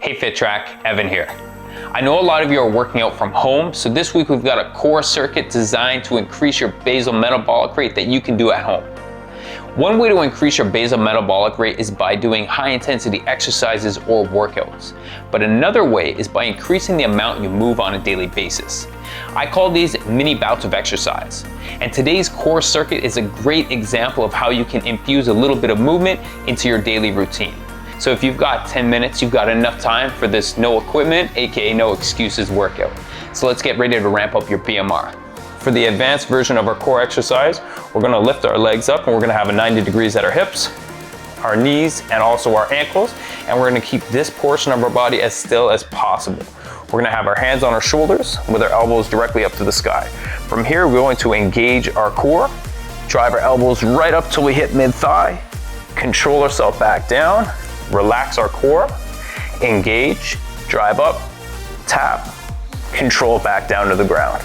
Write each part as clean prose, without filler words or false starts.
Hey FitTrack, Evan here. I know a lot of you are working out from home, so this week we've got a core circuit designed to increase your basal metabolic rate that you can do at home. One way to increase your basal metabolic rate is by doing high intensity exercises or workouts. But another way is by increasing the amount you move on a daily basis. I call these mini bouts of exercise. And today's core circuit is a great example of how you can infuse a little bit of movement into your daily routine. So if you've got 10 minutes, you've got enough time for this no equipment, aka no excuses workout. So let's get ready to ramp up your BMR. For the advanced version of our core exercise, we're gonna lift our legs up and we're gonna have a 90 degrees at our hips, our knees, and also our ankles. And we're gonna keep this portion of our body as still as possible. We're gonna have our hands on our shoulders with our elbows directly up to the sky. From here, we're going to engage our core, drive our elbows right up till we hit mid-thigh, control ourselves back down, relax our core, engage, drive up, tap, control back down to the ground.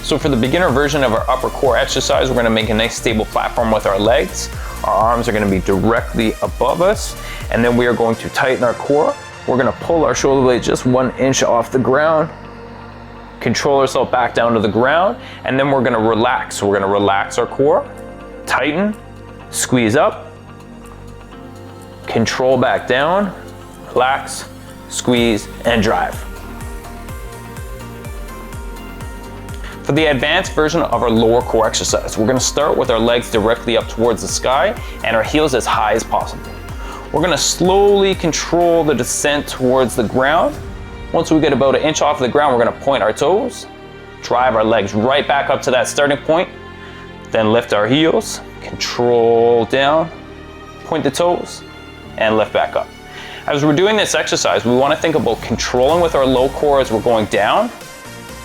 So for the beginner version of our upper core exercise, we're gonna make a nice stable platform with our legs. Our arms are gonna be directly above us, and then we are going to tighten our core. We're gonna pull our shoulder blade just 1 inch off the ground, control ourselves back down to the ground, and then we're gonna relax. So we're gonna relax our core, tighten, squeeze up, control back down, relax, squeeze, and drive. For the advanced version of our lower core exercise, we're gonna start with our legs directly up towards the sky and our heels as high as possible. We're gonna slowly control the descent towards the ground. Once we get about 1 inch off the ground, we're gonna point our toes, drive our legs right back up to that starting point, then lift our heels, control down, point the toes, and lift back up. As we're doing this exercise, we wanna think about controlling with our low core as we're going down,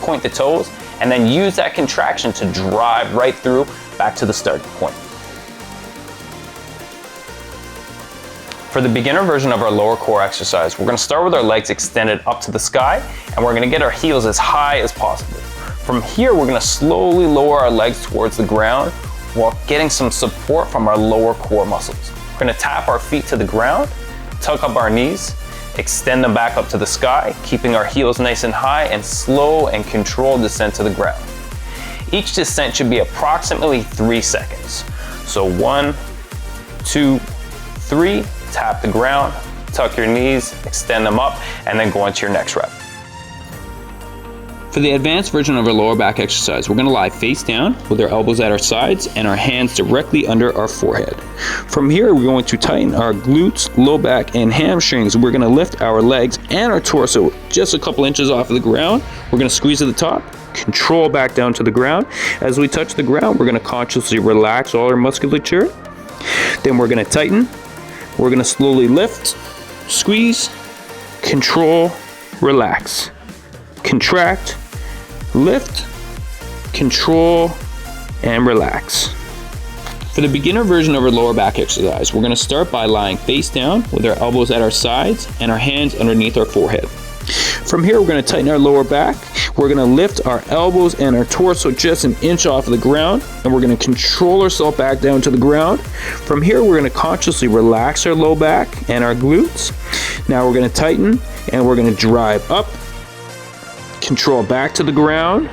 point the toes, and then use that contraction to drive right through back to the starting point. For the beginner version of our lower core exercise, we're gonna start with our legs extended up to the sky, and we're gonna get our heels as high as possible. From here, we're gonna slowly lower our legs towards the ground while getting some support from our lower core muscles. We're gonna tap our feet to the ground, tuck up our knees, extend them back up to the sky, keeping our heels nice and high, and slow and controlled descent to the ground. Each descent should be approximately 3 seconds. So 1, 2, 3, tap the ground, tuck your knees, extend them up, and then go into your next rep. For the advanced version of our lower back exercise, we're gonna lie face down with our elbows at our sides and our hands directly under our forehead. From here, we're going to tighten our glutes, low back, and hamstrings. We're gonna lift our legs and our torso just a couple inches off of the ground. We're gonna squeeze at the top, control back down to the ground. As we touch the ground, we're gonna consciously relax all our musculature. Then we're gonna tighten. We're gonna slowly lift, squeeze, control, relax, contract, lift, control, and relax. For the beginner version of our lower back exercise, we're gonna start by lying face down with our elbows at our sides and our hands underneath our forehead. From here, we're gonna tighten our lower back. We're gonna lift our elbows and our torso just 1 inch off of the ground, and we're gonna control ourselves back down to the ground. From here, we're gonna consciously relax our low back and our glutes. Now we're gonna tighten, and we're gonna drive up, control back to the ground,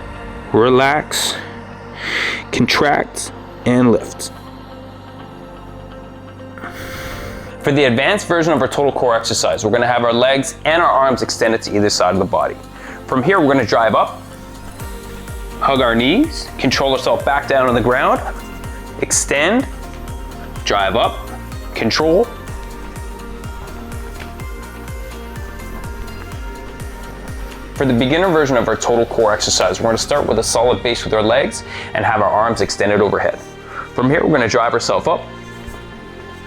relax, contract, and lift. For the advanced version of our total core exercise, we're gonna have our legs and our arms extended to either side of the body. From here, we're gonna drive up, hug our knees, control ourselves back down on the ground, extend, drive up, control. For the beginner version of our total core exercise, we're gonna start with a solid base with our legs and have our arms extended overhead. From here, we're gonna drive ourselves up,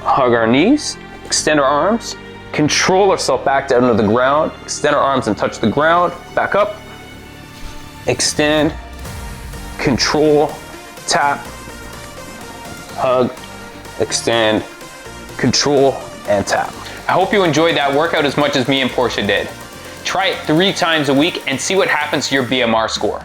hug our knees, extend our arms, control ourselves back down to the ground, extend our arms and touch the ground, back up, extend, control, tap, hug, extend, control, and tap. I hope you enjoyed that workout as much as me and Portia did. Try it 3 times a week and see what happens to your BMR score.